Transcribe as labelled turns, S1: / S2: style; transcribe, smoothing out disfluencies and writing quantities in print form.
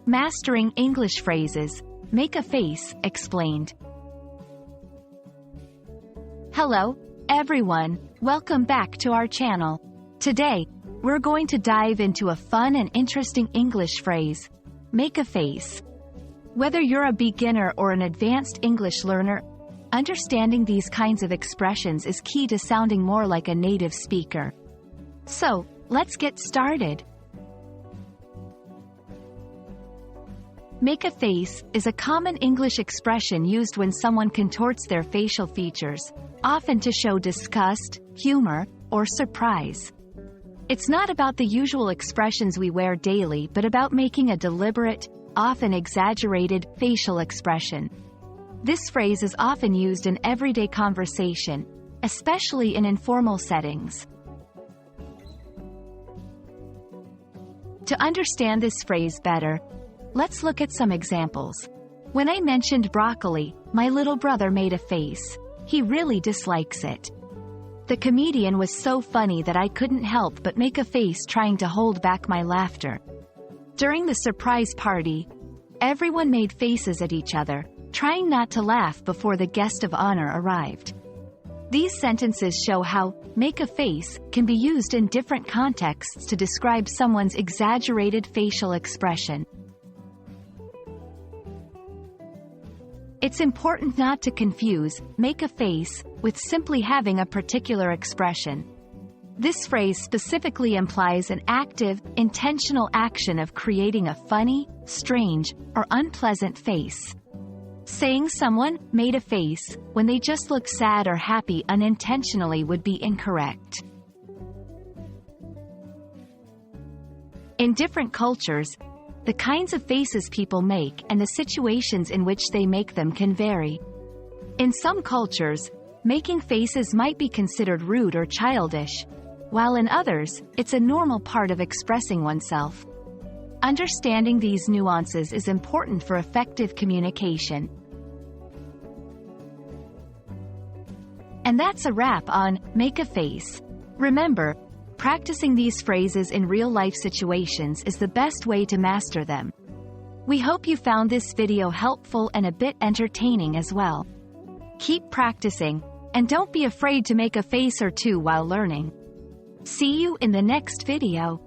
S1: Mastering English phrases. Make a face, explained. Hello, everyone. Welcome back to our channel. Today, we're going to dive into a fun and interesting English phrase. Make a face. Whether you're a beginner or an advanced English learner, understanding these kinds of expressions is key to sounding more like a native speaker. So, let's get started. Make a face is a common English expression used when someone contorts their facial features, often to show disgust, humor, or surprise. It's not about the usual expressions we wear daily but about making a deliberate, often exaggerated, facial expression. This phrase is often used in everyday conversation, especially in informal settings. To understand this phrase better, let's look at some examples. When I mentioned broccoli, my little brother made a face. He really dislikes it. The comedian was so funny that I couldn't help but make a face trying to hold back my laughter. During the surprise party, everyone made faces at each other, trying not to laugh before the guest of honor arrived. These sentences show how make a face can be used in different contexts to describe someone's exaggerated facial expression. It's important not to confuse make a face with simply having a particular expression. This phrase specifically implies an active, intentional action of creating a funny, strange, or unpleasant face. Saying someone made a face when they just look sad or happy unintentionally would be incorrect. In different cultures, the kinds of faces people make and the situations in which they make them can vary. In some cultures, making faces might be considered rude or childish, while in others, it's a normal part of expressing oneself. Understanding these nuances is important for effective communication. And that's a wrap on Make a Face. Remember, practicing these phrases in real-life situations is the best way to master them. We hope you found this video helpful and a bit entertaining as well. Keep practicing, and don't be afraid to make a face or two while learning. See you in the next video.